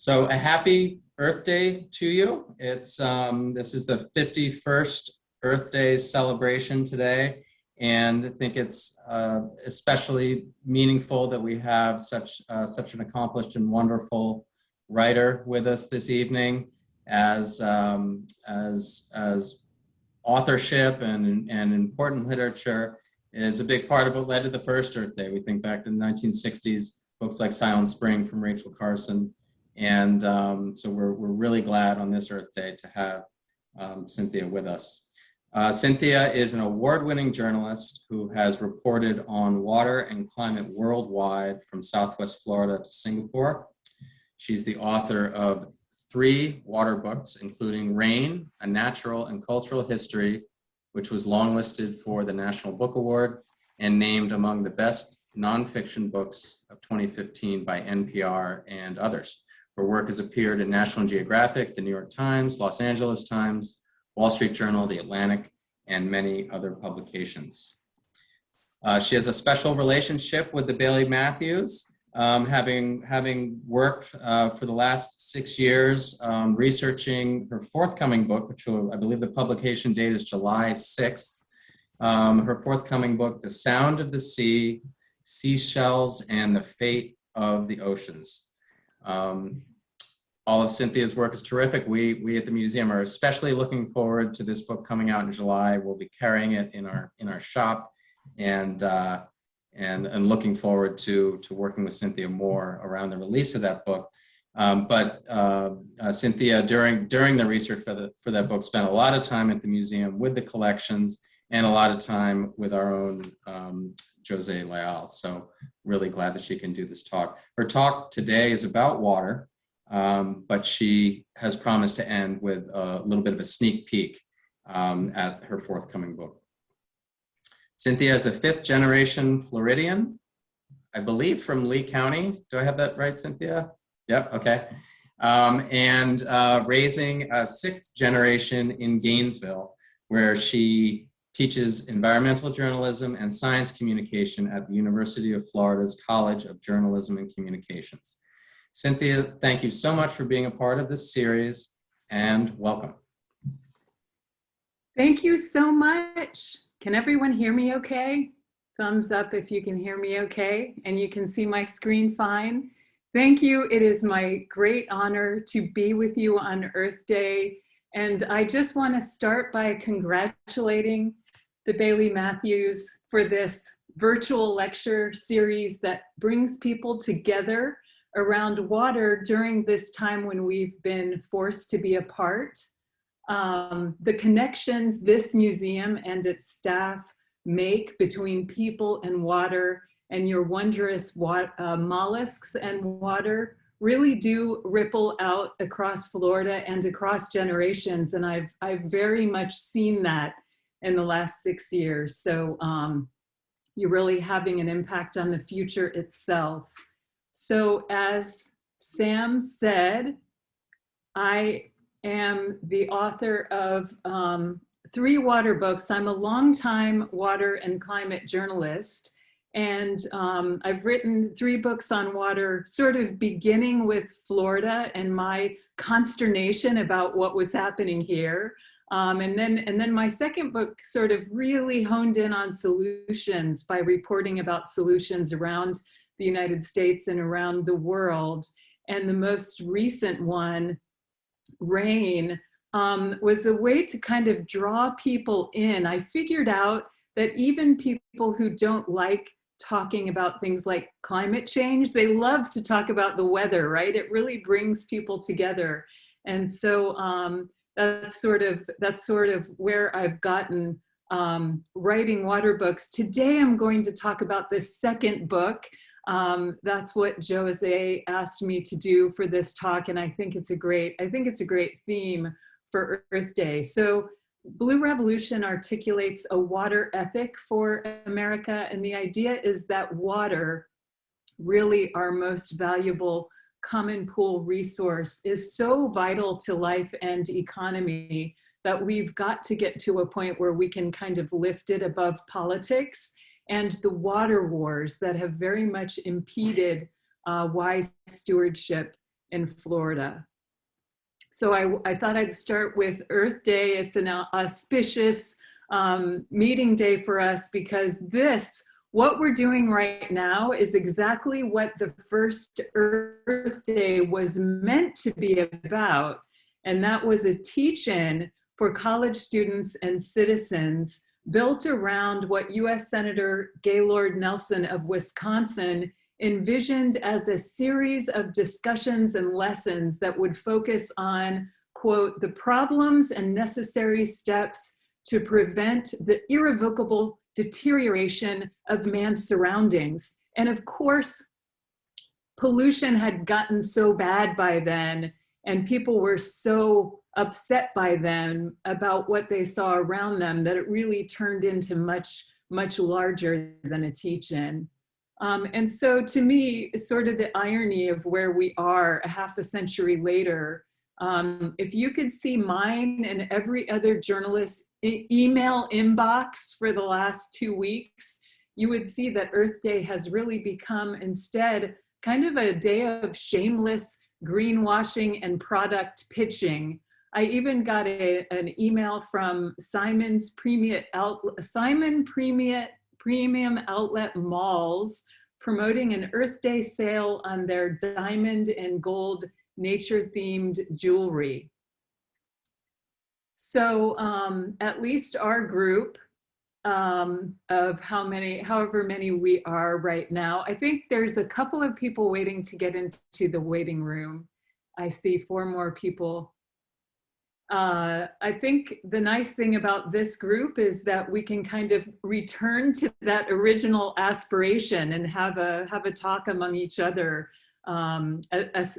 So a happy Earth Day to you. This is the 51st Earth Day celebration today, and I think it's especially meaningful that we have such an accomplished and wonderful writer with us this evening, as authorship and important literature is a big part of what led to the first Earth Day. We think back to the 1960s, books like Silent Spring from Rachel Carson. And so we're really glad on this Earth Day to have Cynthia with us. Cynthia is an award-winning journalist who has reported on water and climate worldwide from Southwest Florida to Singapore. She's the author of 3 water books, including Rain, A Natural and Cultural History, which was longlisted for the National Book Award and named among the best nonfiction books of 2015 by NPR and others. Her work has appeared in National Geographic, the New York Times, Los Angeles Times, Wall Street Journal, The Atlantic, and many other publications. She has a special relationship with the Bailey Matthews, having worked for the last 6 years researching her forthcoming book, which I believe the publication date is July 6th. Her forthcoming book, The Sound of the Sea, Seashells, and the Fate of the Oceans. All of Cynthia's work is terrific. We at the museum are especially looking forward to this book coming out in July. We'll be carrying it in our shop and looking forward to working with Cynthia more around the release of that book. But Cynthia, during the research for that book, spent a lot of time at the museum with the collections and a lot of time with our own Jose Leal. So really glad that she can do this talk. Her talk today is about water, but she has promised to end with a little bit of a sneak peek at her forthcoming book. Cynthia is a 5th generation Floridian, I believe from Lee County. Do I have that right, Cynthia? Yep, okay. And raising a 6th generation in Gainesville, where she teaches environmental journalism and science communication at the University of Florida's College of Journalism and Communications. Cynthia, thank you so much for being a part of this series, and welcome. Thank you so much. Can everyone hear me okay? Thumbs up if you can hear me okay, and you can see my screen fine. Thank you. It is my great honor to be with you on Earth Day. And I just want to start by congratulating the Bailey Matthews for this virtual lecture series that brings people together around water during this time when we've been forced to be apart. The connections this museum and its staff make between people and water and your wondrous mollusks and water really do ripple out across Florida and across generations. And I've very much seen that in the last 6 years. So you're really having an impact on the future itself. So as Sam said, I am the author of 3 water books. I'm a longtime water and climate journalist, and I've written 3 books on water, sort of beginning with Florida and my consternation about what was happening here. And then my second book sort of really honed in on solutions by reporting about solutions around the United States and around the world. And the most recent one, Rain, was a way to kind of draw people in. I figured out that even people who don't like talking about things like climate change, they love to talk about the weather, right? It really brings people together. And so that's sort of where I've gotten writing water books. Today I'm going to talk about this second book. That's what Jose asked me to do for this talk, and I think it's a great theme for Earth Day. So Blue Revolution articulates a water ethic for America, and the idea is that water, really our most valuable common pool resource, is so vital to life and economy that we've got to get to a point where we can kind of lift it above politics and the water wars that have very much impeded wise stewardship in Florida. So I thought I'd start with Earth Day. It's an auspicious meeting day for us because what we're doing right now is exactly what the first Earth Day was meant to be about. And that was a teach-in for college students and citizens built around what US Senator Gaylord Nelson of Wisconsin envisioned as a series of discussions and lessons that would focus on, quote, the problems and necessary steps to prevent the irrevocable deterioration of man's surroundings. And of course, pollution had gotten so bad by then, and people were so upset by then about what they saw around them that it really turned into much, much larger than a teach-in. And so to me, sort of the irony of where we are a half a century later, if you could see mine and every other journalist's email inbox for the last 2 weeks, you would see that Earth Day has really become instead kind of a day of shameless greenwashing and product pitching. I even got an email from Simon's Premium Outlet Malls promoting an Earth Day sale on their diamond and gold nature-themed jewelry. So at least our group of however many we are right now, I think there's a couple of people waiting to get into the waiting room. I see 4 more people. I think the nice thing about this group is that we can kind of return to that original aspiration and have a talk among each other, a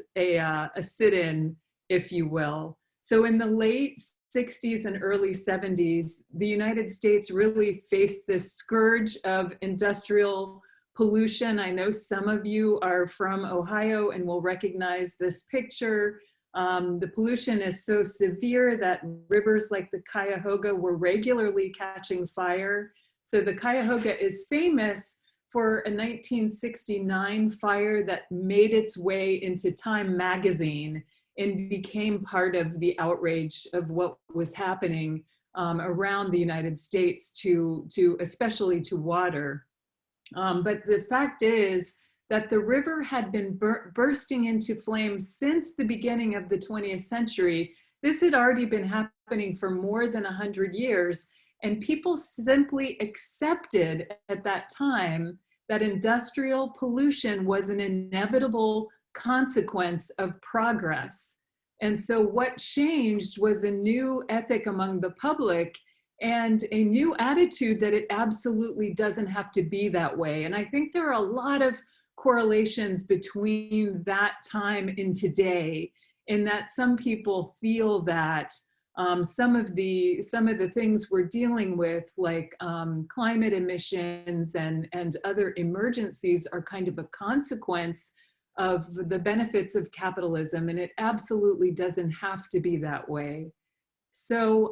sit-in, if you will. So in the late 60s and early 70s, the United States really faced this scourge of industrial pollution. I know some of you are from Ohio and will recognize this picture. The pollution is so severe that rivers like the Cuyahoga were regularly catching fire. So the Cuyahoga is famous for a 1969 fire that made its way into Time magazine and became part of the outrage of what was happening around the United States especially to water. But the fact is that the river had been bursting into flames since the beginning of the 20th century. This had already been happening for more than 100 years, and people simply accepted at that time that industrial pollution was an inevitable consequence of progress. And so what changed was a new ethic among the public and a new attitude that it absolutely doesn't have to be that way. And I think there are a lot of correlations between that time and today, in that some people feel that some of the things we're dealing with, like climate emissions and other emergencies, are kind of a consequence of the benefits of capitalism, and it absolutely doesn't have to be that way. So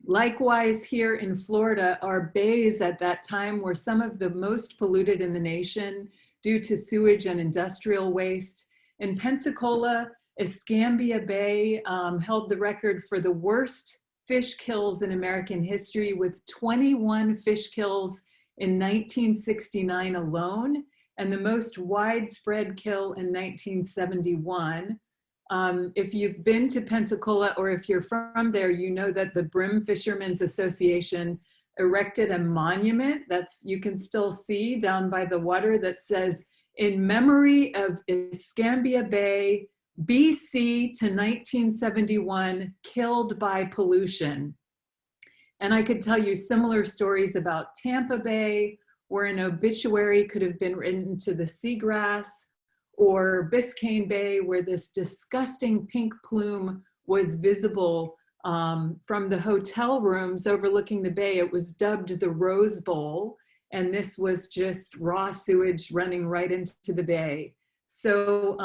likewise, here in Florida, our bays at that time were some of the most polluted in the nation due to sewage and industrial waste. In Pensacola, Escambia Bay held the record for the worst fish kills in American history, with 21 fish kills in 1969 alone, and the most widespread kill in 1971. If you've been to Pensacola, or if you're from there, you know that the Brim Fishermen's Association erected a monument you can still see down by the water that says, "In memory of Escambia Bay, BC to 1971, killed by pollution." And I could tell you similar stories about Tampa Bay, where an obituary could have been written to the seagrass, or Biscayne Bay, where this disgusting pink plume was visible from the hotel rooms overlooking the bay. It was dubbed the Rose Bowl, and this was just raw sewage running right into the bay. So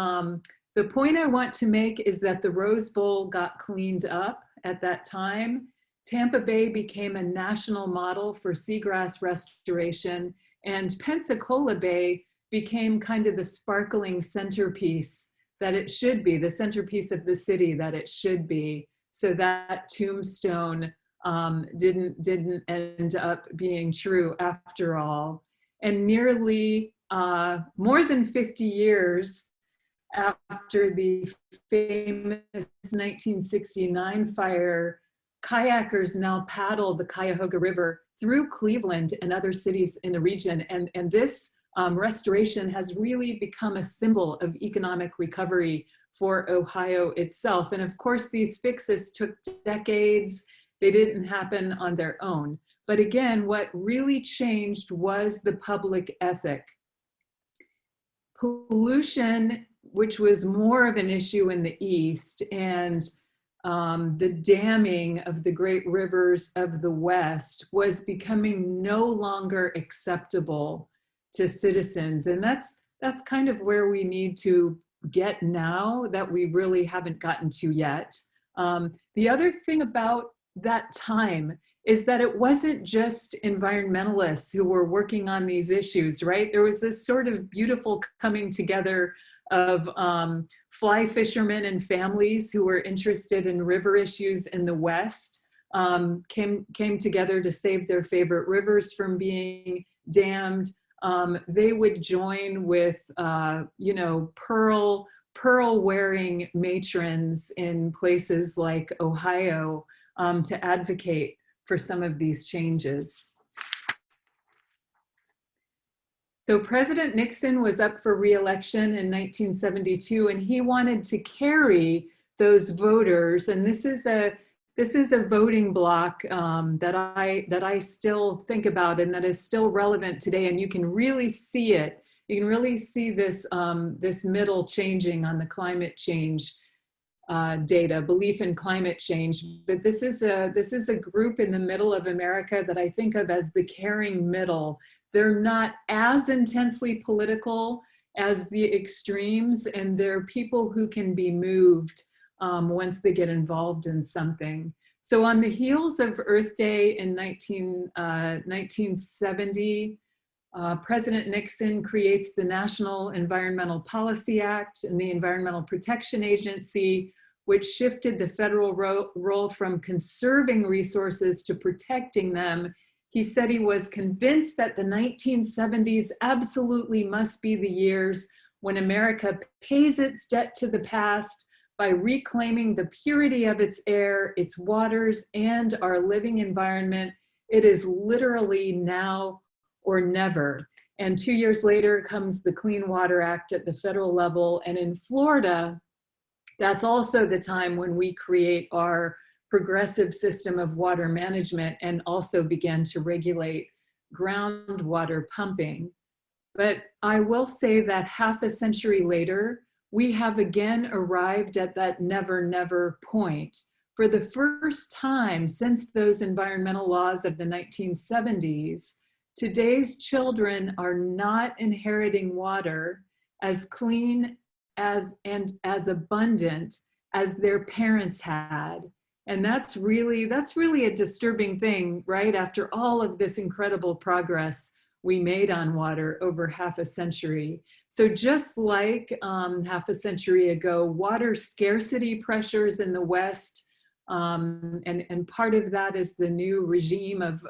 the point I want to make is that the Rose Bowl got cleaned up at that time. Tampa Bay became a national model for seagrass restoration, and Pensacola Bay became kind of the sparkling centerpiece that it should be, the centerpiece of the city that it should be. So that tombstone didn't end up being true after all. And nearly more than 50 years after the famous 1969 fire, kayakers now paddle the Cuyahoga River through Cleveland and other cities in the region. And this restoration has really become a symbol of economic recovery for Ohio itself. And of course, these fixes took decades. They didn't happen on their own. But again, what really changed was the public ethic. Pollution, which was more of an issue in the East, and the damming of the great rivers of the West was becoming no longer acceptable to citizens. And that's kind of where we need to get now that we really haven't gotten to yet. The other thing about that time is that it wasn't just environmentalists who were working on these issues, right? There was this sort of beautiful coming together of fly fishermen and families who were interested in river issues in the West, came together to save their favorite rivers from being dammed. They would join with, pearl-wearing matrons in places like Ohio to advocate for some of these changes. So President Nixon was up for re-election in 1972, and he wanted to carry those voters. And this is a voting block that I still think about and that is still relevant today. And you can really see it. You can really see this this middle changing on the climate change data, belief in climate change. But this is a group in the middle of America that I think of as the caring middle. They're not as intensely political as the extremes, and they're people who can be moved once they get involved in something. So on the heels of Earth Day in 1970, President Nixon creates the National Environmental Policy Act and the Environmental Protection Agency, which shifted the federal role from conserving resources to protecting them. He said he was convinced that the 1970s absolutely must be the years when America pays its debt to the past by reclaiming the purity of its air, its waters, and our living environment. It is literally now or never. And 2 years later comes the Clean Water Act at the federal level. And in Florida, that's also the time when we create our progressive system of water management and also began to regulate groundwater pumping. But I will say that half a century later, we have again arrived at that never, never point. For the first time since those environmental laws of the 1970s, today's children are not inheriting water as clean and as abundant as their parents had. And that's really a disturbing thing, right? After all of this incredible progress we made on water over half a century. So just like half a century ago, water scarcity pressures in the West, and part of that is the new regime of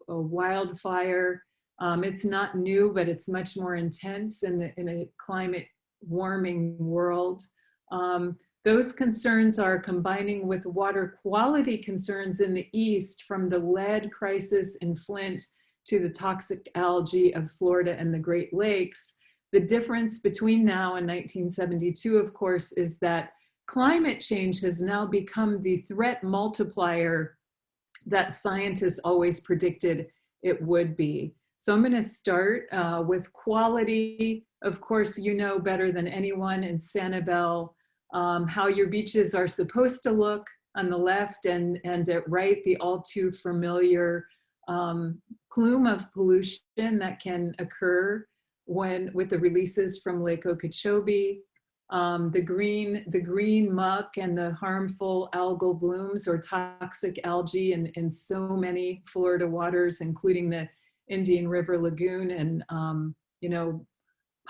wildfire. It's not new, but it's much more intense in a climate warming world. Those concerns are combining with water quality concerns in the East, from the lead crisis in Flint to the toxic algae of Florida and the Great Lakes. The difference between now and 1972, of course, is that climate change has now become the threat multiplier that scientists always predicted it would be. So I'm going to start with quality. Of course, you know better than anyone in Sanibel how your beaches are supposed to look on the left, and at right, the all too familiar plume of pollution that can occur with the releases from Lake Okeechobee. The green muck and the harmful algal blooms or toxic algae in so many Florida waters, including the Indian River Lagoon, and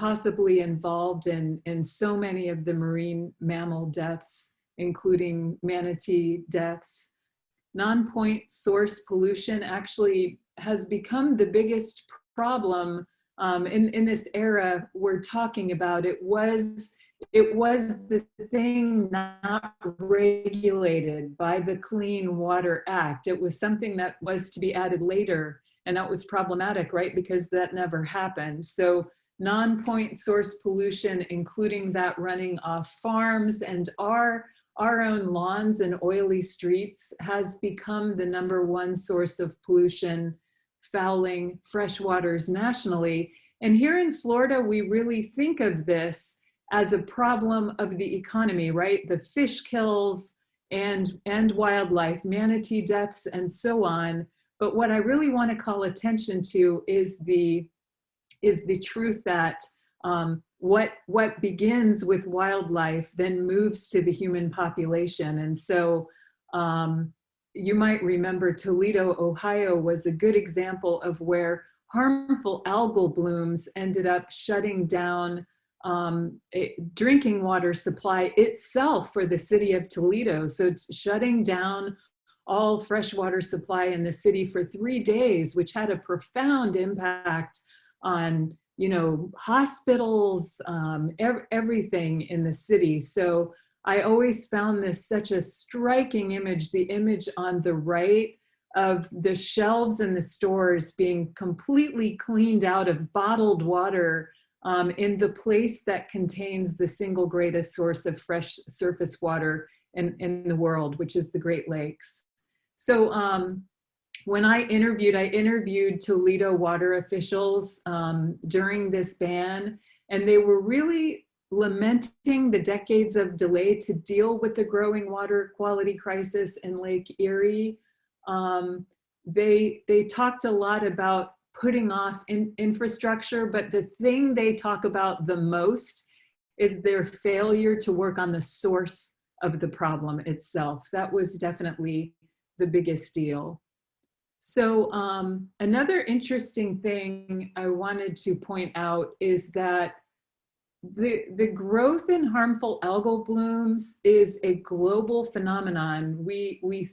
possibly involved in so many of the marine mammal deaths, including manatee deaths. Non-point source pollution actually has become the biggest problem in this era we're talking about. It was the thing not regulated by the Clean Water Act. It was something that was to be added later, and that was problematic, right? Because that never happened. So non-point source pollution, including that running off farms and our own lawns and oily streets, has become the #1 source of pollution, fouling freshwaters nationally. And here in Florida, we really think of this as a problem of the economy, right? The fish kills and wildlife, manatee deaths, and so on. But what I really want to call attention to is the truth that what begins with wildlife then moves to the human population. And so you might remember Toledo, Ohio was a good example of where harmful algal blooms ended up shutting down drinking water supply itself for the city of Toledo. So it's shutting down all freshwater supply in the city for 3 days, which had a profound impact on, you know, hospitals, everything in the city. So I always found this such a striking image, the image on the right of the shelves in the stores being completely cleaned out of bottled water in the place that contains the single greatest source of fresh surface water in the world, which is the Great Lakes. So when I interviewed Toledo water officials during this ban, and they were really lamenting the decades of delay to deal with the growing water quality crisis in Lake Erie. They talked a lot about putting off infrastructure, but the thing they talk about the most is their failure to work on the source of the problem itself. That was definitely the biggest deal. So another interesting thing I wanted to point out is that the growth in harmful algal blooms is a global phenomenon. We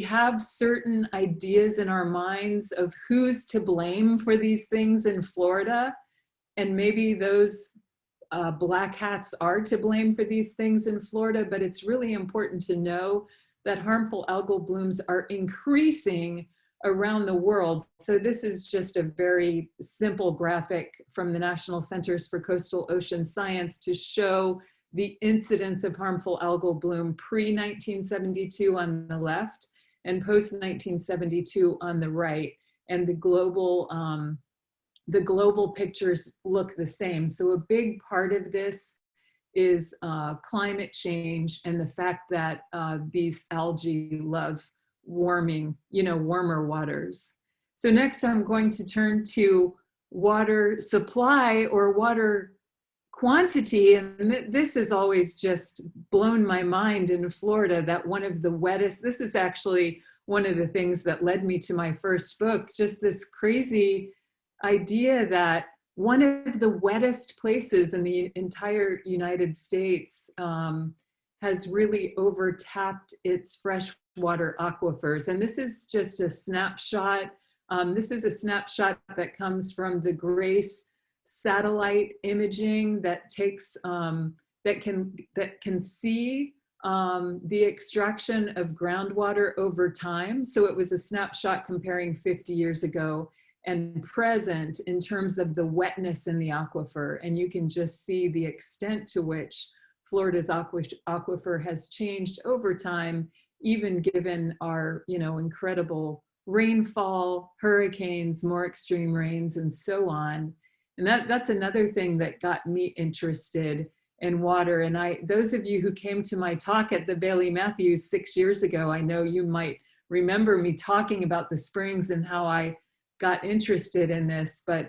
have certain ideas in our minds of who's to blame for these things in Florida, and maybe those black hats are to blame for these things in Florida, but it's really important to know that harmful algal blooms are increasing around the world. So this is just a very simple graphic from the National Centers for Coastal Ocean Science to show the incidence of harmful algal bloom pre-1972 on the left and post-1972 on the right. And the global pictures look the same. So a big part of this is climate change and the fact that these algae love warmer waters. So next I'm going to turn to water supply or water quantity. And this has always just blown my mind in Florida, that one of the wettest, this is actually one of the things that led me to my first book, just this crazy idea that one of the wettest places in the entire United States has really overtapped its freshwater aquifers. And this is just a snapshot. This is a snapshot that comes from the GRACE satellite imaging that takes, that can see the extraction of groundwater over time. So it was a snapshot comparing 50 years ago and present in terms of the wetness in the aquifer. And you can just see the extent to which Florida's aquifer has changed over time, even given our, incredible rainfall, hurricanes, more extreme rains, and so on. And that's another thing that got me interested in water. And those of you who came to my talk at the Bailey Matthews 6 years ago, I know you might remember me talking about the springs and how I got interested in this, but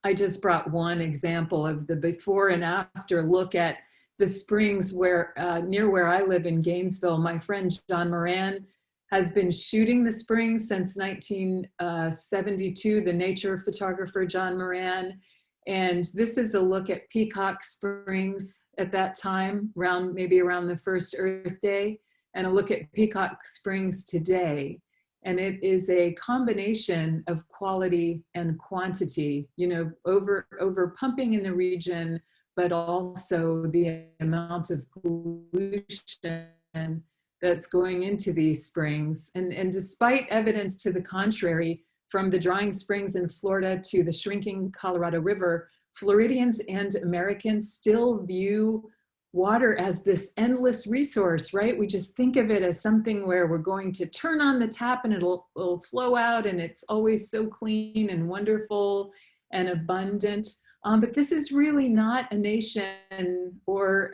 I just brought one example of the before and after look at the springs where near where I live in Gainesville. My friend John Moran has been shooting the springs since 1972, the nature photographer John Moran, And this is a look at Peacock Springs at that time, maybe around the first Earth Day, and a look at Peacock Springs today. And it is a combination of quality and quantity, you know, over pumping in the region, but also the amount of pollution that's going into these springs. And despite evidence to the contrary, from the drying springs in Florida to the shrinking Colorado River, Floridians and Americans still view water as this endless resource, right? We just think of it as something where we're going to turn on the tap and it'll flow out, and it's always so clean and wonderful and abundant. But this is really not a nation, or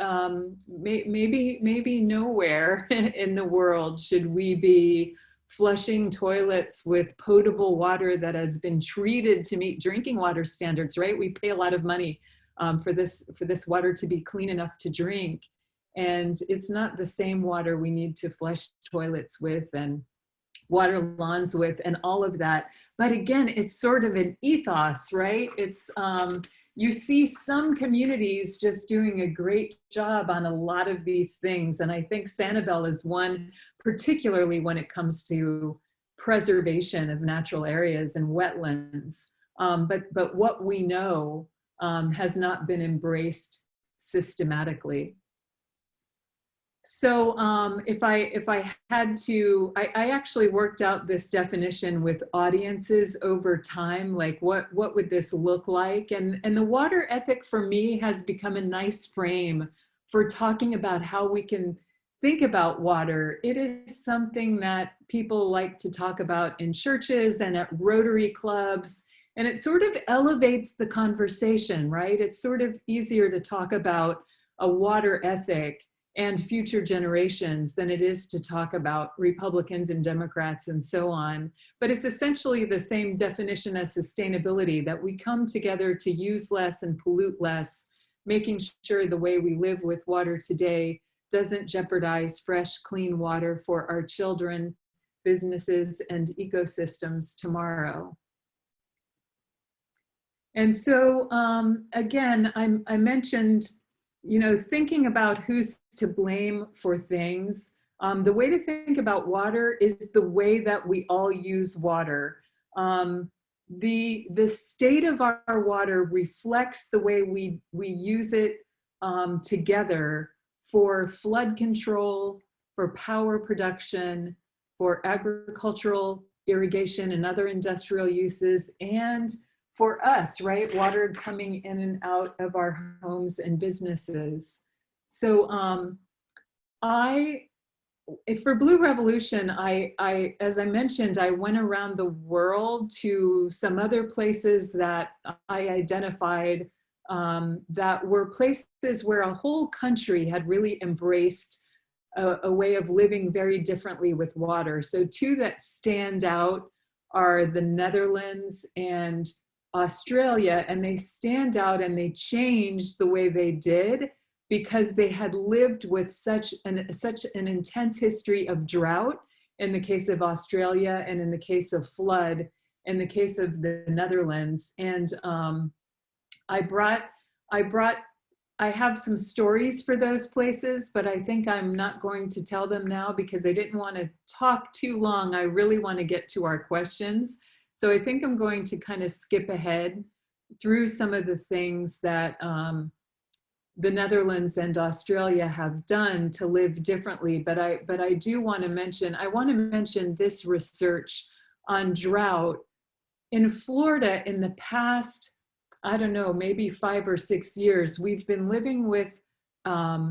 maybe nowhere in the world should we be flushing toilets with potable water that has been treated to meet drinking water standards, right? We pay a lot of money for this water to be clean enough to drink. And it's not the same water we need to flush toilets with and water lawns with and all of that. But again, it's sort of an ethos, right? It's, you see some communities just doing a great job on a lot of these things. And I think Sanibel is one, particularly when it comes to preservation of natural areas and wetlands. But what we know has not been embraced systematically. So if I had to, I actually worked out this definition with audiences over time, like what would this look like? And the water ethic for me has become a nice frame for talking about how we can think about water. It is something that people like to talk about in churches and at Rotary clubs, and it sort of elevates the conversation, right? It's sort of easier to talk about a water ethic and future generations than it is to talk about Republicans and Democrats and so on. But it's essentially the same definition as sustainability, that we come together to use less and pollute less, making sure the way we live with water today doesn't jeopardize fresh, clean water for our children, businesses, and ecosystems tomorrow. And so again, I mentioned, you know, thinking about who's to blame for things. The way to think about water is the way that we all use water. The state of our water reflects the way we use it together for flood control, for power production, for agricultural irrigation and other industrial uses, and for us, right? Water coming in and out of our homes and businesses. So for Blue Revolution, as I mentioned, I went around the world to some other places that I identified that were places where a whole country had really embraced a way of living very differently with water. So two that stand out are the Netherlands and Australia, and they stand out and they changed the way they did because they had lived with such an intense history of drought in the case of Australia, and in the case of flood in the case of the Netherlands. And I have some stories for those places, but I think I'm not going to tell them now because I didn't want to talk too long. I really want to get to our questions. So I think I'm going to kind of skip ahead through some of the things that the Netherlands and Australia have done to live differently. But I do want to mention this research on drought. In Florida, in the past, I don't know, maybe 5 or 6 years, we've been living with a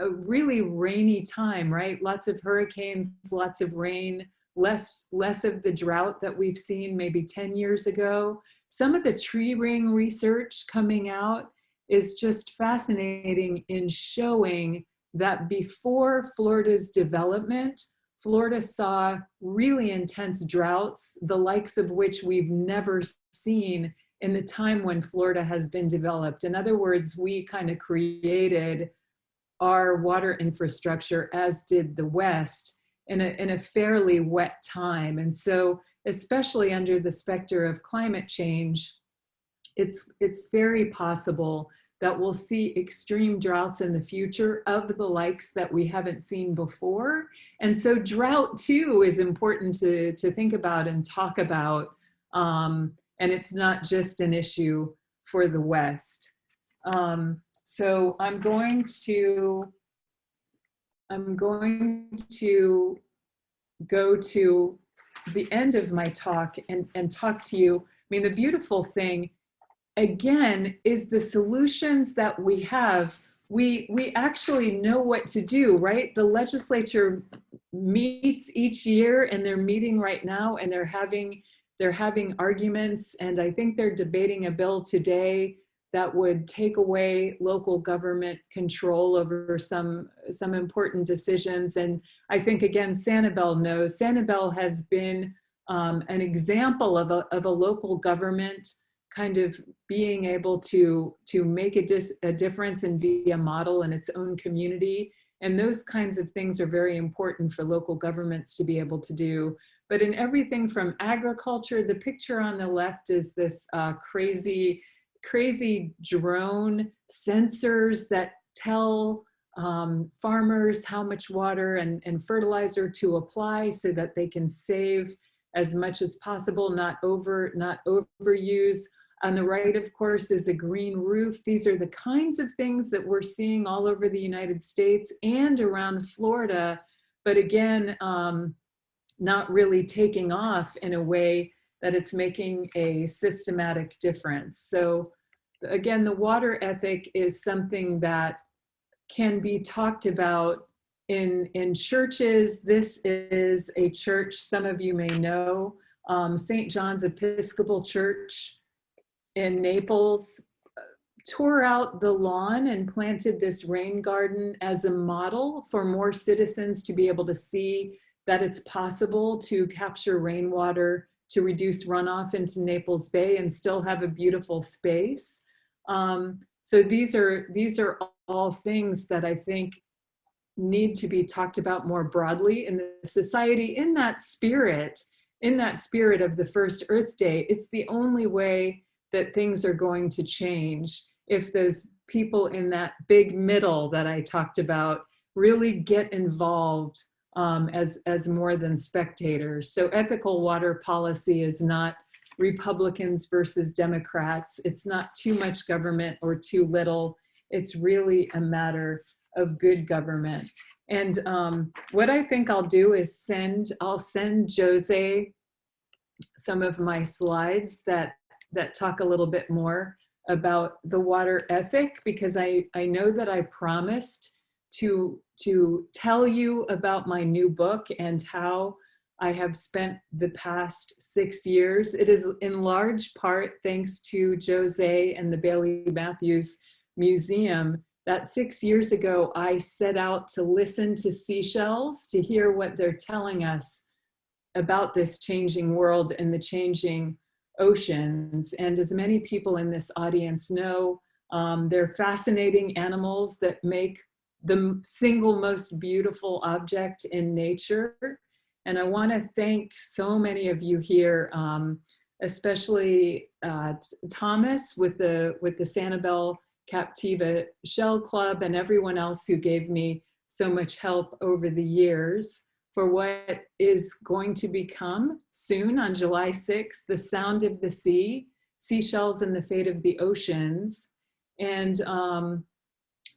really rainy time, right? Lots of hurricanes, lots of rain, less of the drought that we've seen maybe 10 years ago. Some of the tree ring research coming out is just fascinating in showing that before Florida's development, Florida saw really intense droughts, the likes of which we've never seen in the time when Florida has been developed. In other words, we kind of created our water infrastructure, as did the West, in a fairly wet time. And so, especially under the specter of climate change, it's very possible that we'll see extreme droughts in the future of the likes that we haven't seen before. And so drought too is important to think about and talk about. And it's not just an issue for the West. So I'm going to go to the end of my talk and talk to you. I mean, the beautiful thing, again, is the solutions that we have. We actually know what to do, right? The legislature meets each year, and they're meeting right now, and they're having arguments, and I think they're debating a bill today that would take away local government control over some important decisions. And I think, again, Sanibel knows. Sanibel has been an example of a local government kind of being able to make a difference and be a model in its own community. And those kinds of things are very important for local governments to be able to do. But in everything from agriculture, the picture on the left is this crazy drone sensors that tell farmers how much water and fertilizer to apply so that they can save as much as possible, not overuse. On the right, of course, is a green roof. These are the kinds of things that we're seeing all over the United States and around Florida, but again, not really taking off in a way that it's making a systematic difference. So again, the water ethic is something that can be talked about in churches. This is a church some of you may know, St. John's Episcopal Church in Naples, tore out the lawn and planted this rain garden as a model for more citizens to be able to see that it's possible to capture rainwater, to reduce runoff into Naples Bay and still have a beautiful space. So these are all things that I think need to be talked about more broadly in the society in that spirit of the first Earth Day. It's the only way that things are going to change if those people in that big middle that I talked about really get involved as more than spectators. So ethical water policy is not Republicans versus Democrats. It's not too much government or too little. It's really a matter of good government. And what I think I'll do is I'll send Jose some of my slides that talk a little bit more about the water ethic, because I know that I promised to tell you about my new book and how I have spent the past 6 years. It is in large part thanks to Jose and the Bailey Matthews Museum that 6 years ago I set out to listen to seashells, to hear what they're telling us about this changing world and the changing oceans. And as many people in this audience know, they're fascinating animals that make the single most beautiful object in nature. And I want to thank so many of you here, especially Thomas with the Sanibel Captiva Shell Club and everyone else who gave me so much help over the years for what is going to become soon on July 6th, The Sound of the Sea, Seashells and the Fate of the Oceans. And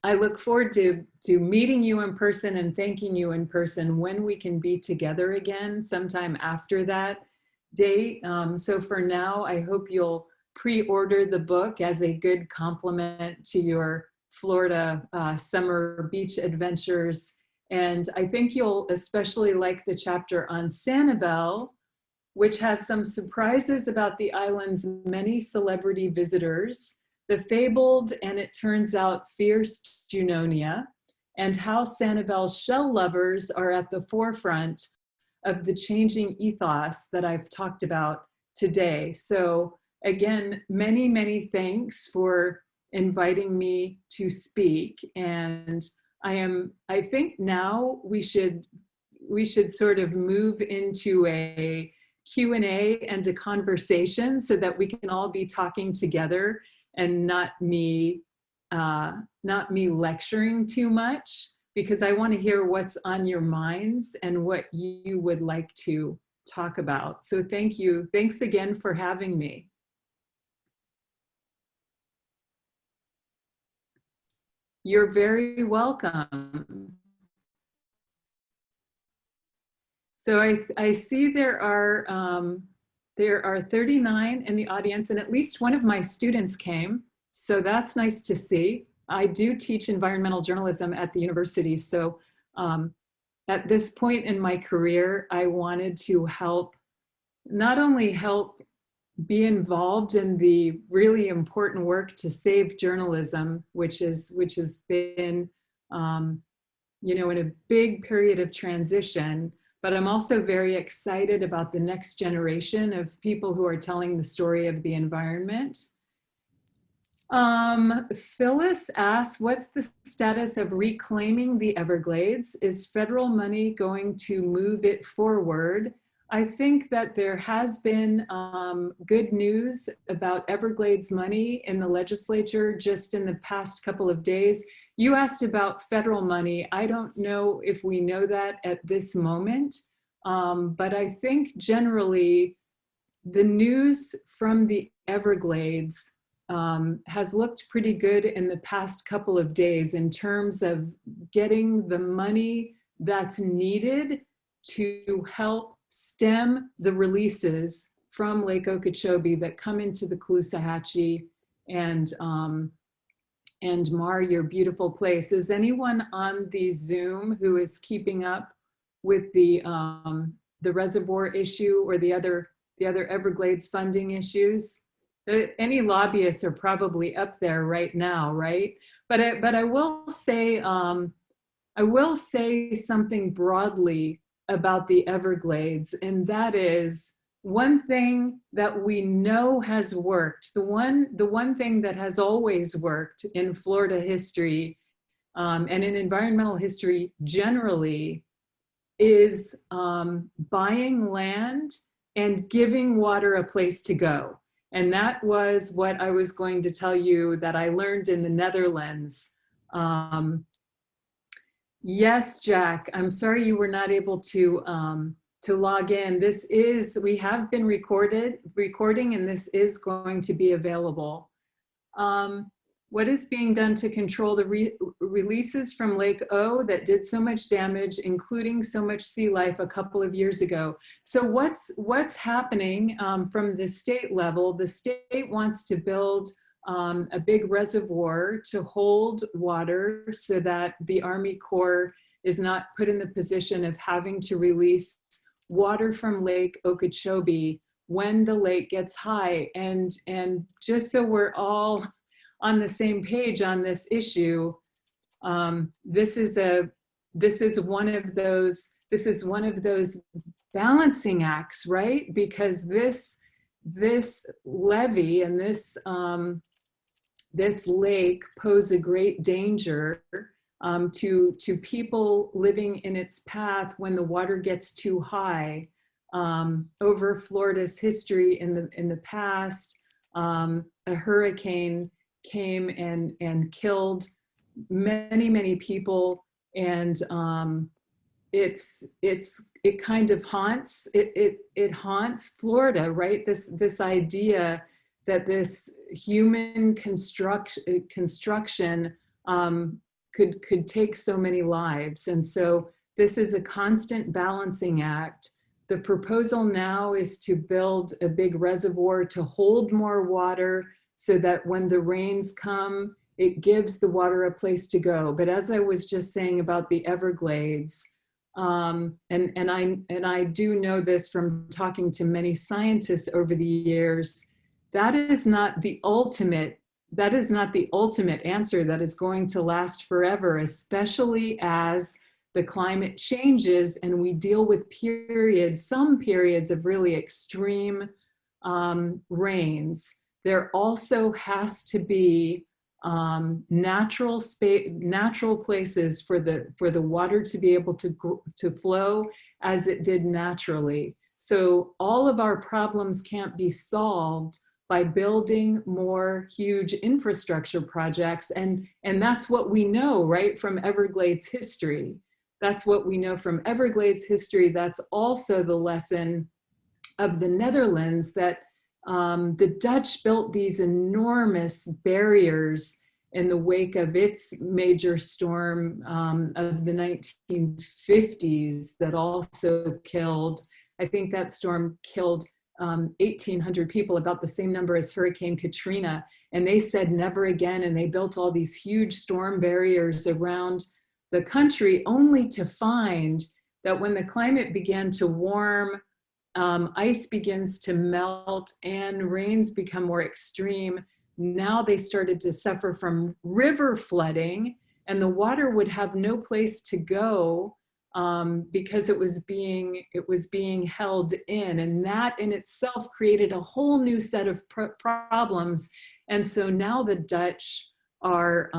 I look forward to meeting you in person and thanking you in person when we can be together again sometime after that date. So for now, I hope you'll pre-order the book as a good complement to your Florida summer beach adventures. And I think you'll especially like the chapter on Sanibel, which has some surprises about the island's many celebrity visitors, the fabled and it turns out fierce Junonia, and how Sanibel shell lovers are at the forefront of the changing ethos that I've talked about today. So again, many, many thanks for inviting me to speak. And I think now we should sort of move into a Q&A and a conversation so that we can all be talking together and not me lecturing too much, because I want to hear what's on your minds and what you would like to talk about. So thank you. Thanks again for having me. You're very welcome. So I see there are 39 in the audience, and at least one of my students came. So that's nice to see. I do teach environmental journalism at the university. So at this point in my career, I wanted to help, not only help be involved in the really important work to save journalism, which has been, you know, in a big period of transition, but I'm also very excited about the next generation of people who are telling the story of the environment. Phyllis asks, what's the status of reclaiming the Everglades? Is federal money going to move it forward? I think that there has been good news about Everglades money in the legislature just in the past couple of days. You asked about federal money. I don't know if we know that at this moment, but I think generally the news from the Everglades has looked pretty good in the past couple of days in terms of getting the money that's needed to help stem the releases from Lake Okeechobee that come into the Caloosahatchee and mar your beautiful place. Is anyone on the Zoom who is keeping up with the reservoir issue or the other Everglades funding issues? Any lobbyists are probably up there right now, right? But I will say something broadly about the Everglades, and that is one thing that we know has worked. The one thing that has always worked in Florida history and in environmental history generally is buying land and giving water a place to go. And that was what I was going to tell you that I learned in the Netherlands. Yes, Jack, I'm sorry you were not able to log in. We have been recording, and this is going to be available. What is being done to control the releases from Lake O that did so much damage, including so much sea life a couple of years ago? So what's happening from the state level? The state wants to build a big reservoir to hold water so that the Army Corps is not put in the position of having to release water from Lake Okeechobee when the lake gets high. And just so we're all on the same page on this issue, this is one of those balancing acts, right? Because this levee and this lake pose a great danger to people living in its path when the water gets too high. Over Florida's history in the past, a hurricane came and killed many people, and it kind of haunts haunts Florida, right? This idea that this human construction could take so many lives. And so this is a constant balancing act. The proposal now is to build a big reservoir to hold more water so that when the rains come, it gives the water a place to go. But as I was just saying about the Everglades, and I do know this from talking to many scientists over the years, that is not the ultimate answer that is going to last forever, especially as the climate changes and we deal with some periods of really extreme rains. There also has to be natural places for the water to be able to flow as it did naturally. So all of our problems can't be solved by building more huge infrastructure projects. And that's what we know, right, from Everglades history. That's what we know from Everglades history. That's also the lesson of the Netherlands, that the Dutch built these enormous barriers in the wake of its major storm of the 1950s that also killed, I think that storm killed 1,800 people, about the same number as Hurricane Katrina. And they said never again. And they built all these huge storm barriers around the country, only to find that when the climate began to warm, ice begins to melt and rains become more extreme. Now they started to suffer from river flooding, and the water would have no place to go because it was being held in, and that in itself created a whole new set of problems. And so now the Dutch are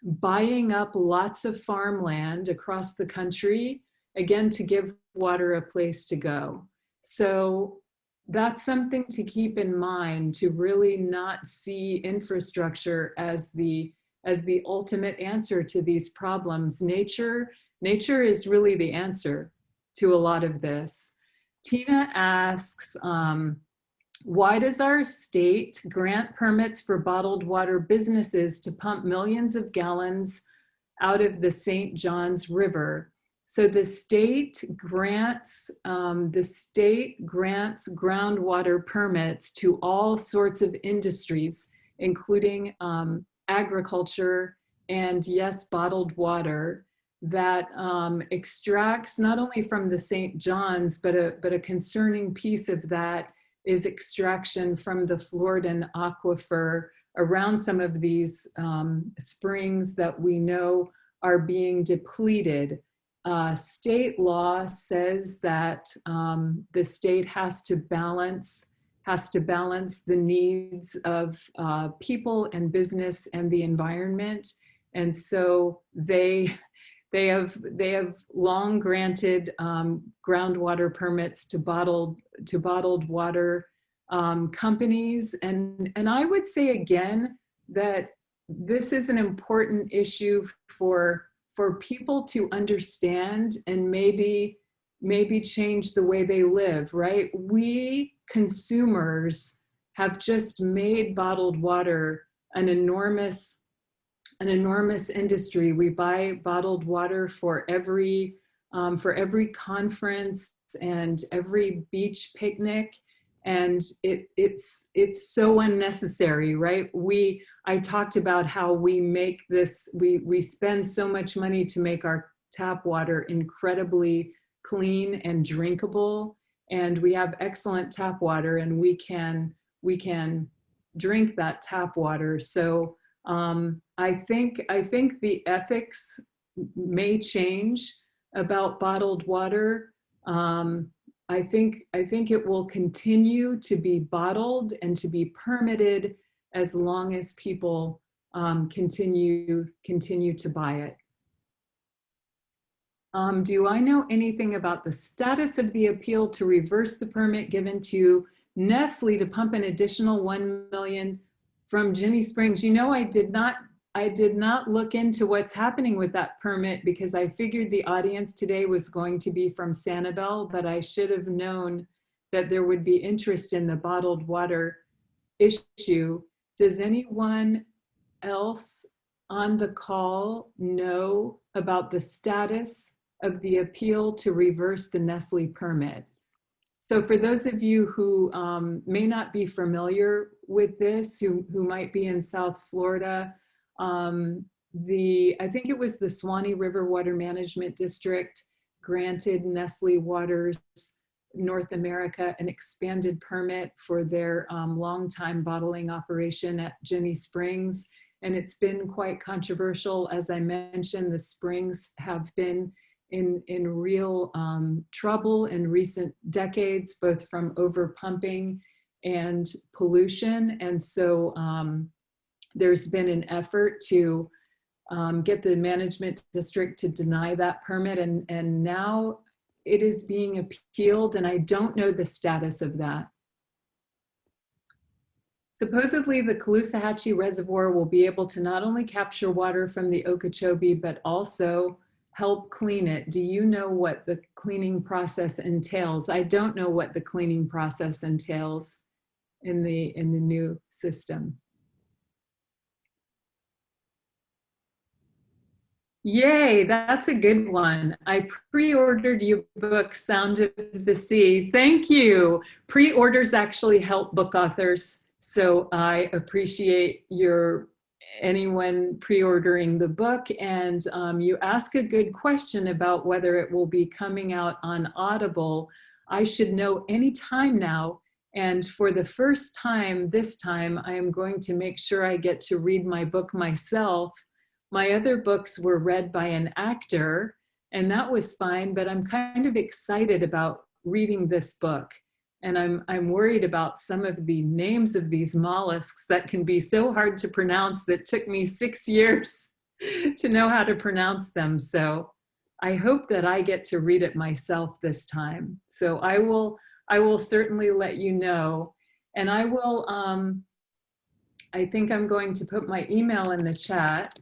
buying up lots of farmland across the country, again, to give water a place to go. So that's something to keep in mind, to really not see infrastructure as the ultimate answer to these problems. Nature is really the answer to a lot of this. Tina asks, why does our state grant permits for bottled water businesses to pump millions of gallons out of the St. Johns River? So the state grants groundwater permits to all sorts of industries, including agriculture and, yes, bottled water, that extracts not only from the St. Johns, but a concerning piece of that is extraction from the Floridian aquifer around some of these springs that we know are being depleted. State law says that the state has to balance the needs of people and business and the environment, and so they have long granted groundwater permits to bottled water companies, and I would say again that this is an important issue for people to understand and maybe change the way they live, right? We consumers have just made bottled water an enormous industry. We buy bottled water for every conference and every beach picnic, and it's so unnecessary, right? I talked about how we make this, we spend so much money to make our tap water incredibly clean and drinkable, and we have excellent tap water, and we can drink that tap water. So I think the ethics may change about bottled water. I think it will continue to be bottled and to be permitted as long as people continue to buy it. Do I know anything about the status of the appeal to reverse the permit given to Nestle to pump an additional 1 million from Ginny Springs? You know, I did not look into what's happening with that permit because I figured the audience today was going to be from Sanibel, but I should have known that there would be interest in the bottled water issue. Does anyone else on the call know about the status of the appeal to reverse the Nestle permit? So for those of you who may not be familiar with this, who might be in South Florida, I think it was the Swanee River Water Management District granted Nestle Waters North America an expanded permit for their longtime bottling operation at Ginny Springs. And it's been quite controversial. As I mentioned, the springs have been in real trouble in recent decades, both from overpumping and pollution. And so there's been an effort to get the management district to deny that permit. And now it is being appealed, and I don't know the status of that. Supposedly, the Caloosahatchee Reservoir will be able to not only capture water from the Okeechobee, but also help clean it. Do you know what the cleaning process entails? I don't know what the cleaning process entails in the new system. Yay, that's a good one. I pre-ordered your book, Sound of the Sea. Thank you. Pre-orders actually help book authors. So I appreciate anyone pre-ordering the book. And you ask a good question about whether it will be coming out on Audible. I should know any time now. And for the first time, this time, I am going to make sure I get to read my book myself. My other books were read by an actor, and that was fine, but I'm kind of excited about reading this book. And I'm worried about some of the names of these mollusks that can be so hard to pronounce that took me 6 years to know how to pronounce them. So I hope that I get to read it myself this time. So I will certainly let you know. And I will, I think I'm going to put my email in the chat.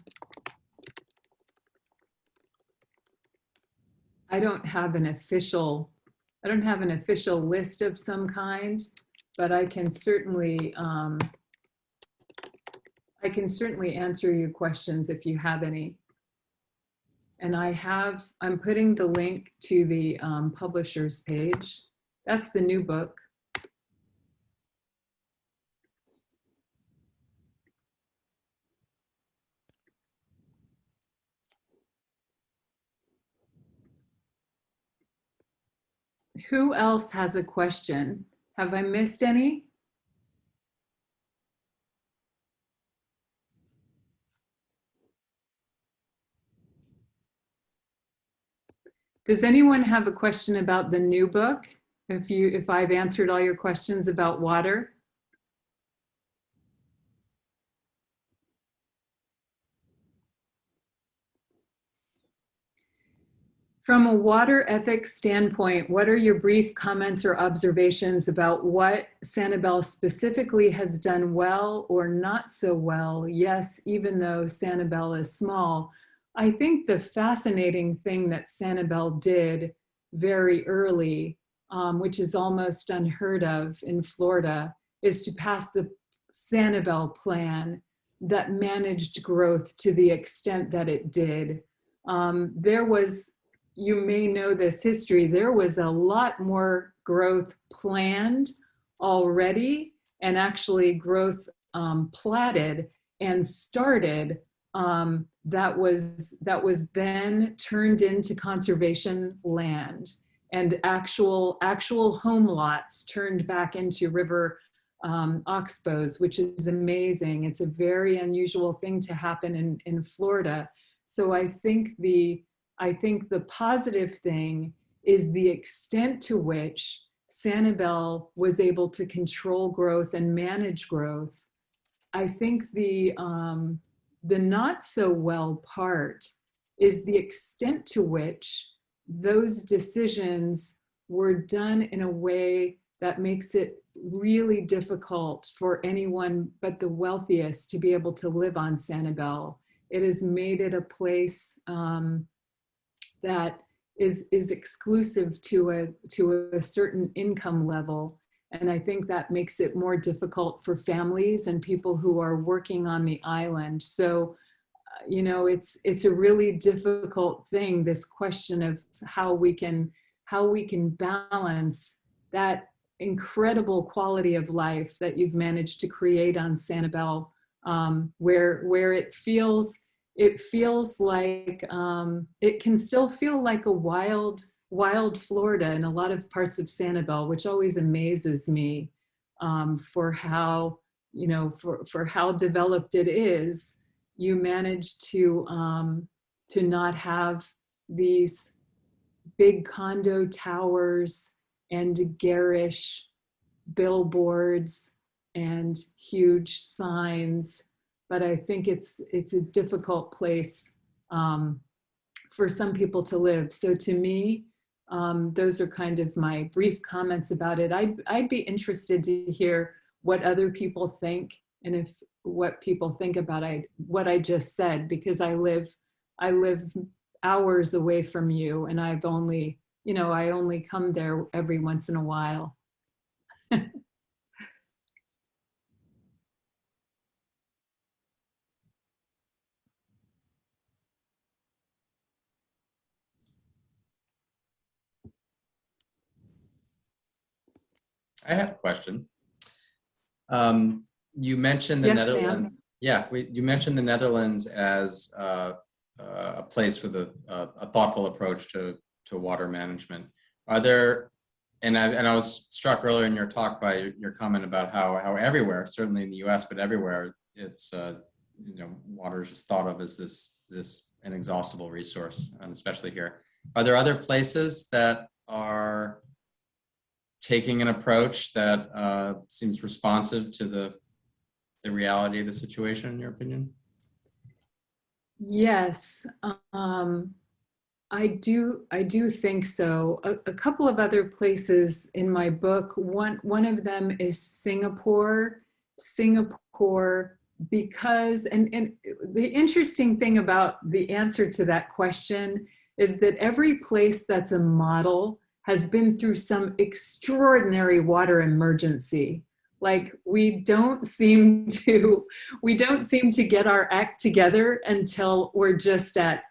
I don't have an official list of some kind, but I can certainly answer your questions if you have any. And I'm putting the link to the publisher's page. That's the new book. Who else has a question? Have I missed any? Does anyone have a question about the new book? If I've answered all your questions about water? From a water ethics standpoint, what are your brief comments or observations about what Sanibel specifically has done well or not so well? Yes, even though Sanibel is small. I think the fascinating thing that Sanibel did very early, which is almost unheard of in Florida, is to pass the Sanibel plan that managed growth to the extent that it did. You may know this history, there was a lot more growth planned already, and actually growth platted and started that was then turned into conservation land, and actual home lots turned back into river oxbows, which is amazing. It's a very unusual thing to happen in Florida. So I think the positive thing is the extent to which Sanibel was able to control growth and manage growth. I think the not so well part is the extent to which those decisions were done in a way that makes it really difficult for anyone but the wealthiest to be able to live on Sanibel. It has made it a place that is exclusive to a certain income level. And I think that makes it more difficult for families and people who are working on the island. So, it's a really difficult thing, this question of how we can balance that incredible quality of life that you've managed to create on Sanibel, where it feels like it can still feel like a wild Florida in a lot of parts of Sanibel, which always amazes me for how developed it is. You manage to not have these big condo towers and garish billboards and huge signs. But I think it's a difficult place for some people to live. So to me, those are kind of my brief comments about it. I'd be interested to hear what other people think, and if what people think about what I just said, because I live hours away from you, and I've only, I only come there every once in a while. I have a question. You mentioned the Yes, Netherlands. Sam. Yeah, you mentioned the Netherlands as a place with a thoughtful approach to water management. Are there, and I was struck earlier in your talk by your comment about how everywhere, certainly in the U.S., but everywhere, it's water is just thought of as this inexhaustible resource, and especially here. Are there other places that are taking an approach that seems responsive to the reality of the situation, in your opinion? Yes, I do think so. A couple of other places in my book. One of them is Singapore. Singapore, because and the interesting thing about the answer to that question is that every place that's a model has been through some extraordinary water emergency. Like we don't seem to get our act together until we're just at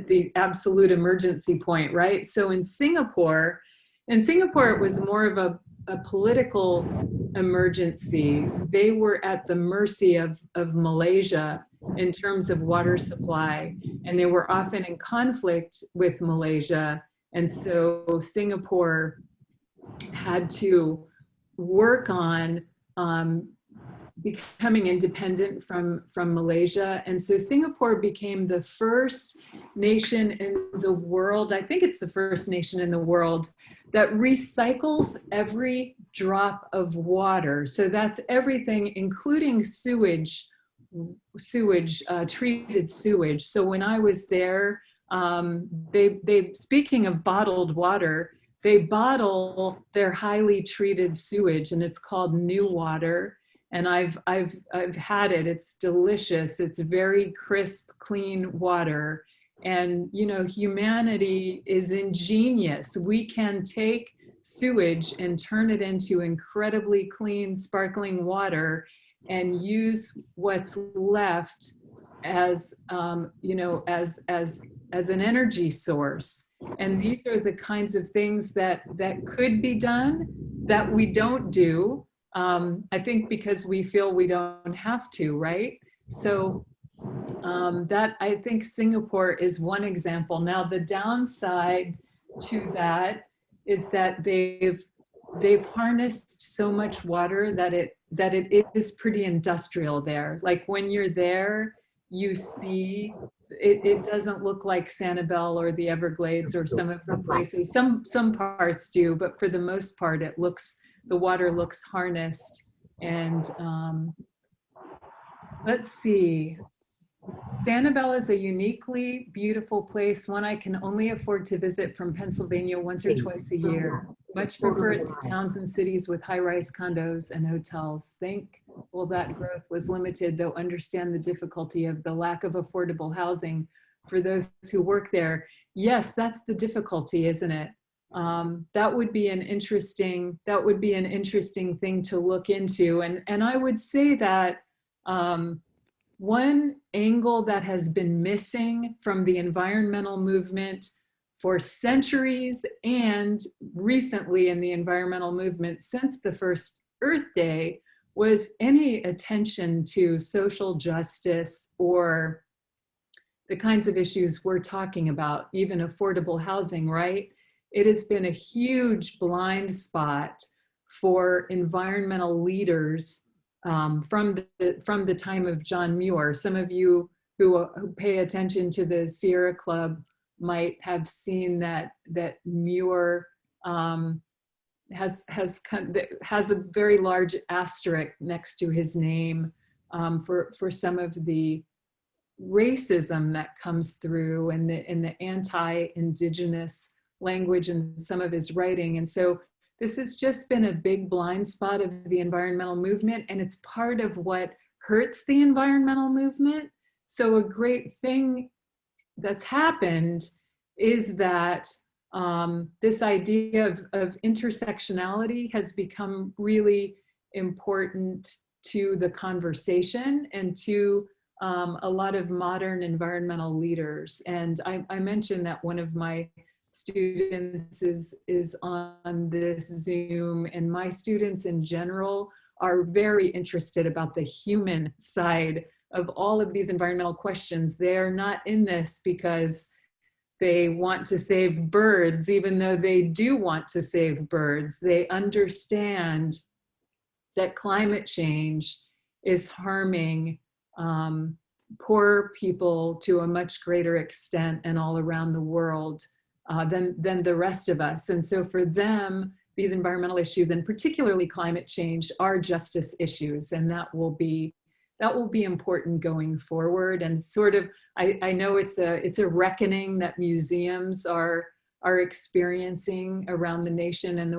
the absolute emergency point, right? So in Singapore, it was more of a political emergency. They were at the mercy of Malaysia in terms of water supply, and they were often in conflict with Malaysia. And so Singapore had to work on becoming independent from Malaysia. And so Singapore became the first nation in the world, I think it's the first nation in the world, that recycles every drop of water. So that's everything, including sewage, treated sewage. So when I was there, they speaking of bottled water, they bottle their highly treated sewage, and it's called New Water. And I've had it. It's delicious. It's very crisp, clean water. And humanity is ingenious. We can take sewage and turn it into incredibly clean, sparkling water, and use what's left as as an energy source. And these are the kinds of things that could be done that we don't do. I think because we feel we don't have to, right? So that, I think Singapore is one example. Now the downside to that is that they've harnessed so much water that it is pretty industrial there. Like when you're there, you see it doesn't look like Sanibel or the Everglades or some of the places. Some parts do, but for the most part, the water looks harnessed. And let's see. Sanibel is a uniquely beautiful place, one I can only afford to visit from Pennsylvania once or twice a year. Much prefer it to towns and cities with high-rise condos and hotels. Thankful that growth was limited, though understand the difficulty of the lack of affordable housing for those who work there. Yes, that's the difficulty, isn't it? That would be an interesting thing to look into. And I would say that one angle that has been missing from the environmental movement for centuries and recently in the environmental movement since the first Earth Day was any attention to social justice or the kinds of issues we're talking about, even affordable housing, right? It has been a huge blind spot for environmental leaders from the time of John Muir. Some of you who pay attention to the Sierra Club might have seen that Muir has a very large asterisk next to his name for some of the racism that comes through and the anti-indigenous language and some of his writing. And so this has just been a big blind spot of the environmental movement, and it's part of what hurts the environmental movement. So a great thing that's happened is that this idea of intersectionality has become really important to the conversation and to a lot of modern environmental leaders. And I mentioned that one of my students is on this Zoom, and my students in general are very interested about the human side of all of these environmental questions. They're not in this because they want to save birds, even though they do want to save birds. They understand that climate change is harming poor people to a much greater extent and all around the world than the rest of us. And so for them, these environmental issues, and particularly climate change, are justice issues, and that will be important going forward. And sort of, I know it's a reckoning that museums are experiencing around the nation and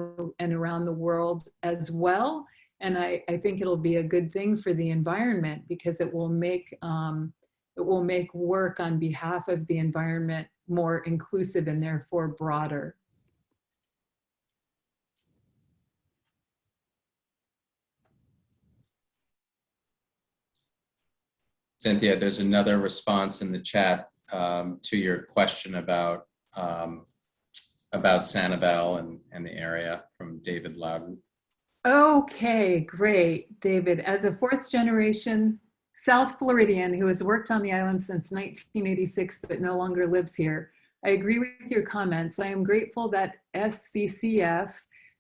around the world as well. And I think it'll be a good thing for the environment, because it will make work on behalf of the environment more inclusive and therefore broader. Cynthia, there's another response in the chat to your question about Sanibel and the area, from David Loudon. Okay, great, David. As a fourth generation South Floridian who has worked on the island since 1986 but no longer lives here, I agree with your comments. I am grateful that SCCF,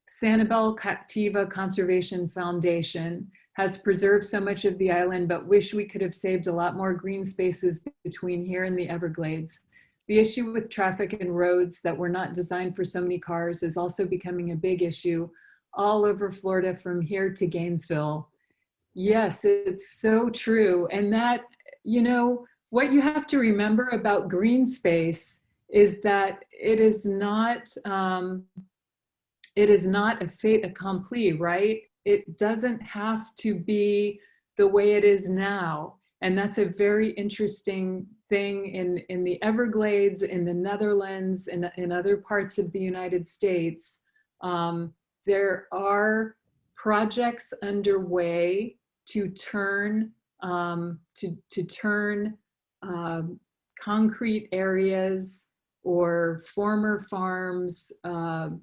Sanibel Captiva Conservation Foundation, has preserved so much of the island, but wish we could have saved a lot more green spaces between here and the Everglades. The issue with traffic and roads that were not designed for so many cars is also becoming a big issue all over Florida, from here to Gainesville. Yes, it's so true. And that, you know, what you have to remember about green space is that it is not a fait accompli, right? It doesn't have to be the way it is now. And that's a very interesting thing in the Everglades, in the Netherlands, and in other parts of the United States. There are projects underway to turn concrete areas or former farms, all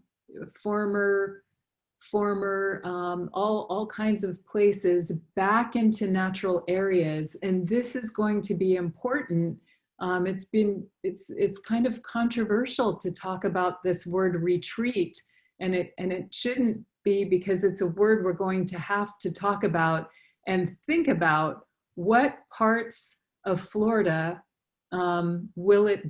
kinds of places back into natural areas. And this is going to be important. It's kind of controversial to talk about this word retreat, and it shouldn't be, because it's a word we're going to have to talk about and think about. What parts of Florida will it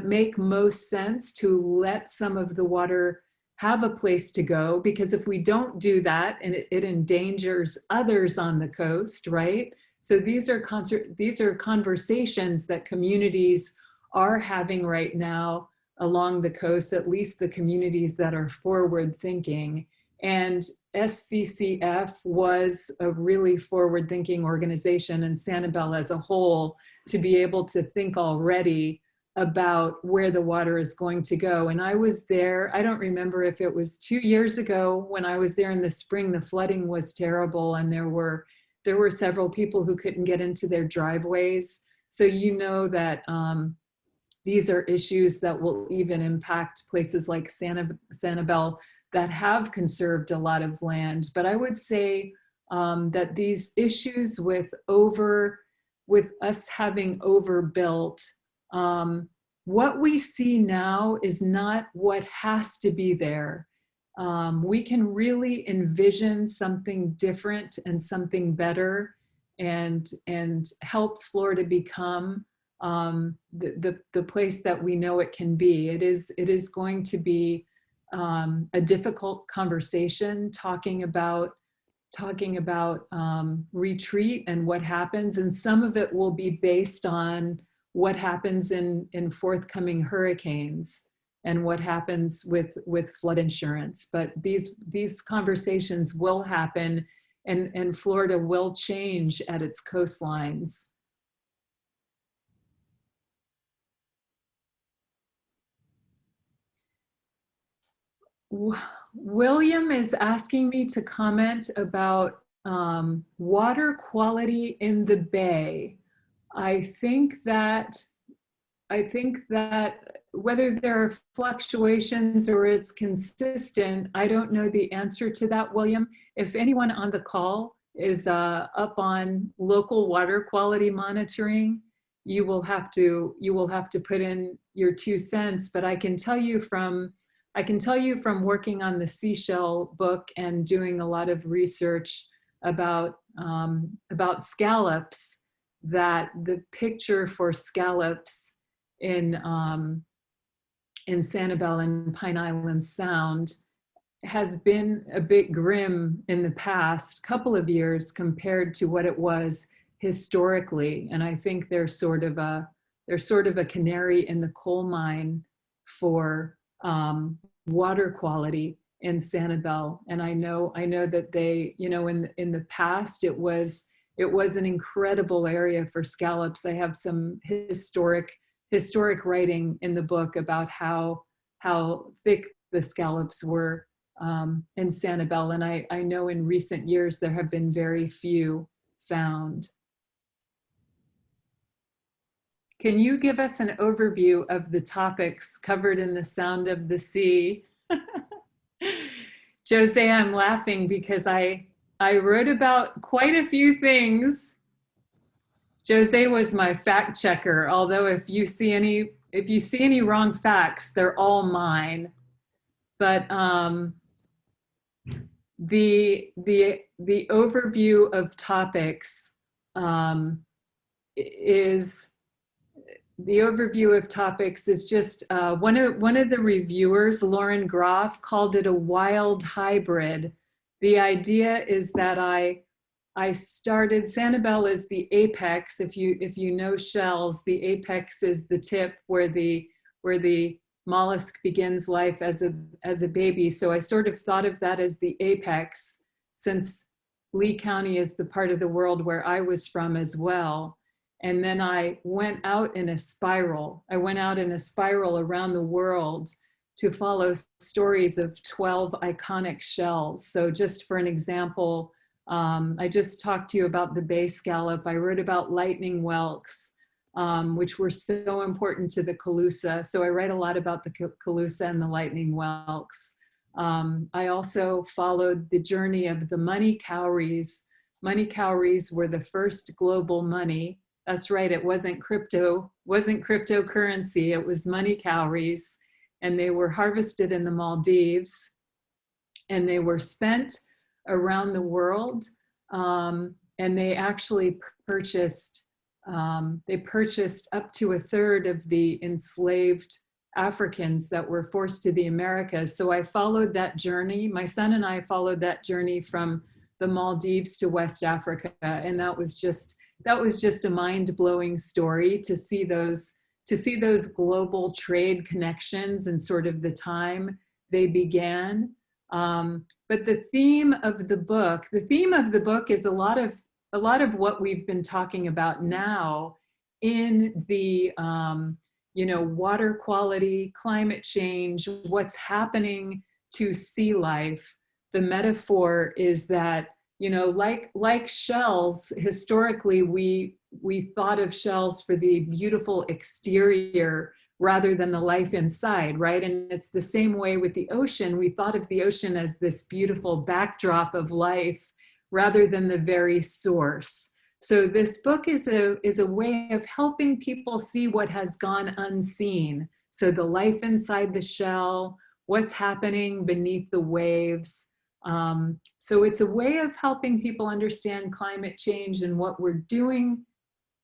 make most sense to let some of the water have a place to go? Because if we don't do that, and it endangers others on the coast, right? So these are conversations that communities are having right now along the coast, at least the communities that are forward thinking. And SCCF was a really forward thinking organization, and Sanibel as a whole, to be able to think already about where the water is going to go. And I was there, I don't remember if it was 2 years ago, when I was there in the spring. The flooding was terrible, and there were several people who couldn't get into their driveways. So you know that these are issues that will even impact places like Sanibel that have conserved a lot of land. But I would say that these issues with us having overbuilt, what we see now is not what has to be there. We can really envision something different and something better, and help Florida become the place that we know it can be. It is going to be a difficult conversation, talking about retreat and what happens, and some of it will be based on what happens in forthcoming hurricanes and what happens with flood insurance. But these conversations will happen, and Florida will change at its coastlines. William is asking me to comment about water quality in the bay. I think that whether there are fluctuations or it's consistent, I don't know the answer to that, William. If anyone on the call is up on local water quality monitoring, you will have to put in your 2 cents. But I can tell you from working on the Seashell book and doing a lot of research about scallops, that the picture for scallops in Sanibel and Pine Island Sound has been a bit grim in the past couple of years compared to what it was historically. And I think they're sort of a canary in the coal mine for water quality in Sanibel. And I know that they, in the past, it was an incredible area for scallops. I have some historic writing in the book about how thick the scallops were in Sanibel. And I know in recent years there have been very few found. Can you give us an overview of the topics covered in The Sound of the Sea? Jose, I'm laughing because I wrote about quite a few things. Jose was my fact checker, although if you see any wrong facts, they're all mine. But the overview of topics is just one of the reviewers, Lauren Groff, called it a wild hybrid. The idea is that I started, Sanibel is the apex. If you know shells, the apex is the tip where the mollusk begins life as a baby. So I sort of thought of that as the apex, since Lee County is the part of the world where I was from as well. And then I went out in a spiral. I went out in a spiral around the world to follow stories of 12 iconic shells. So just for an example, I just talked to you about the bay scallop. I wrote about lightning whelks, which were so important to the Calusa. So I write a lot about the Calusa and the lightning whelks. I also followed the journey of the money cowries. Money cowries were the first global money. That's right, it wasn't cryptocurrency, it was money cowries. And they were harvested in the Maldives, and they were spent around the world. And they actually purchased up to a third of the enslaved Africans that were forced to the Americas. So I followed that journey. My son and I followed that journey from the Maldives to West Africa. And that was just a mind-blowing story to see those global trade connections and sort of the time they began. But the theme of the book is a lot of what we've been talking about now in the water quality, climate change, what's happening to sea life. The metaphor is that, like shells, historically we thought of shells for the beautiful exterior rather than the life inside, right? And it's the same way with the ocean. We thought of the ocean as this beautiful backdrop of life rather than the very source. So this book is a way of helping people see what has gone unseen. So the life inside the shell, what's happening beneath the waves. So it's a way of helping people understand climate change and what we're doing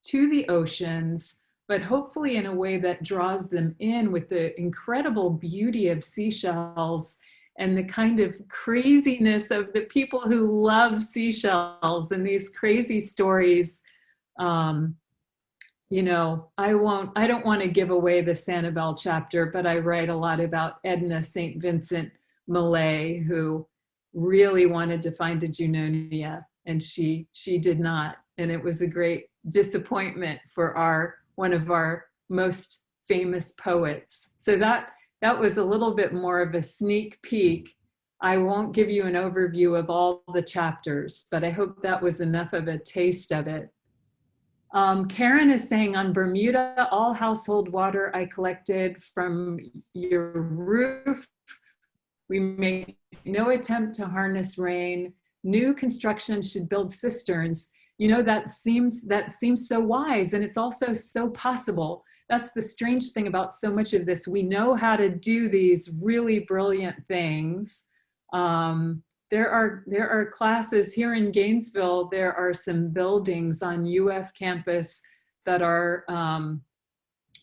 to the oceans, but hopefully in a way that draws them in with the incredible beauty of seashells and the kind of craziness of the people who love seashells and these crazy stories. you know, I don't want to give away the Sanibel chapter, but I write a lot about Edna St. Vincent Millay, who really wanted to find a Junonia, and she did not. And it was a great disappointment for one of our most famous poets. So that was a little bit more of a sneak peek. I won't give you an overview of all the chapters, but I hope that was enough of a taste of it. Karen is saying, on Bermuda, all household water I collected from your roof. We make no attempt to harness rain. New construction should build cisterns. You know, that seems so wise, and it's also so possible. That's the strange thing about so much of this. We know how to do these really brilliant things. There are classes here in Gainesville. There are some buildings on UF campus that are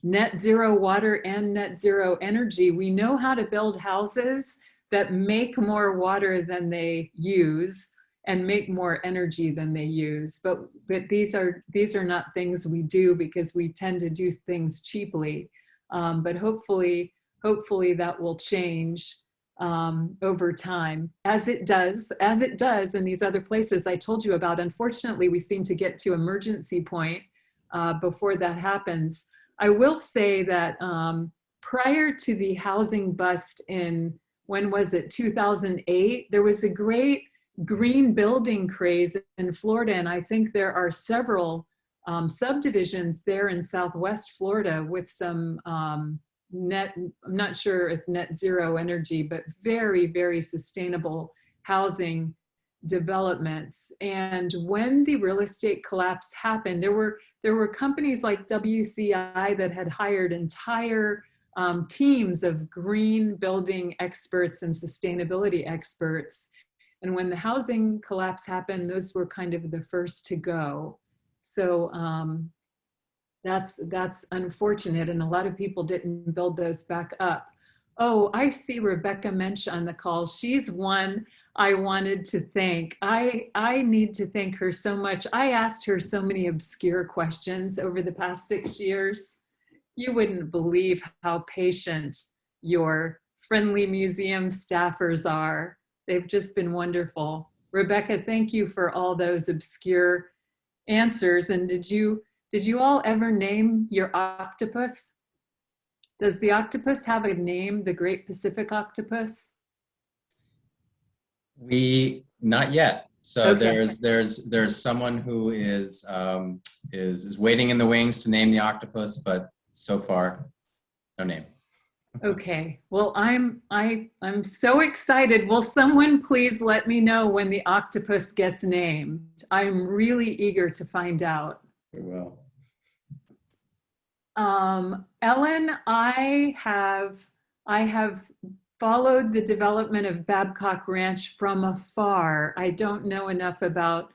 net zero water and net zero energy. We know how to build houses that make more water than they use and make more energy than they use. But these are not things we do because we tend to do things cheaply. But hopefully that will change over time, as it does in these other places I told you about. Unfortunately, we seem to get to emergency point before that happens. I will say that prior to the housing bust in, when was it, 2008, there was a great green building craze in Florida, and I think there are several subdivisions there in Southwest Florida with some I'm not sure if net zero energy, but very, very sustainable housing developments. And when the real estate collapse happened, there were companies like WCI that had hired entire teams of green building experts and sustainability experts. And when the housing collapse happened, those were kind of the first to go. So that's unfortunate, and a lot of people didn't build those back up. Oh, I see Rebecca Mensch on the call. She's one I wanted to thank. I need to thank her so much. I asked her so many obscure questions over the past 6 years. You wouldn't believe how patient your friendly museum staffers are. They've just been wonderful. Rebecca, thank you for all those obscure answers. And did you all ever name your octopus? Does the octopus have a name, the Great Pacific Octopus? Not yet. So Okay. there's someone who is waiting in the wings to name the octopus, but so far, no name. Okay. Well, I'm so excited. Will someone please let me know when the octopus gets named? I'm really eager to find out. We will. Ellen, I have followed the development of Babcock Ranch from afar. I don't know enough about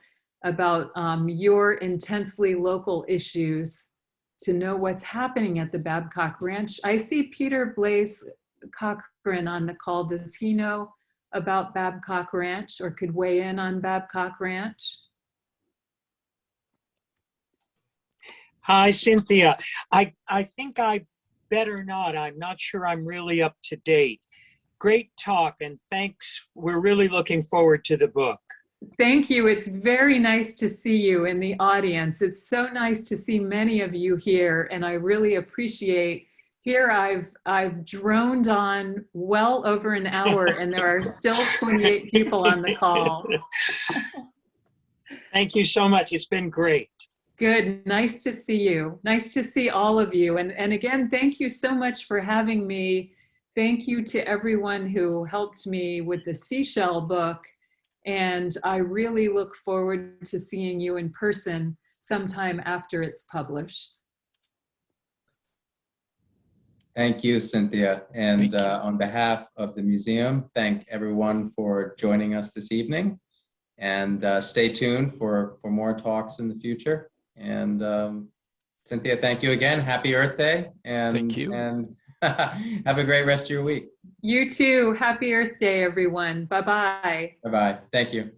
your intensely local issues to know what's happening at the Babcock Ranch. I see Peter Blaze Cochran on the call. Does he know about Babcock Ranch or could weigh in on Babcock Ranch? Hi, Cynthia. I think I better not. I'm not sure I'm really up to date. Great talk, and thanks. We're really looking forward to the book. Thank you. It's very nice to see you in the audience. It's so nice to see many of you here, and I really appreciate. Here I've droned on well over an hour, and there are still 28 people on the call. Thank you so much. It's been great. Good. Nice to see you. Nice to see all of you. And again, thank you so much for having me. Thank you to everyone who helped me with the Seashell book. And I really look forward to seeing you in person sometime after it's published. Thank you, Cynthia. And on behalf of the museum, thank everyone for joining us this evening. And stay tuned for more talks in the future. And Cynthia, thank you again. Happy Earth Day. And, thank you. And have a great rest of your week. You too. Happy Earth Day, everyone. Bye-bye. Bye-bye. Thank you.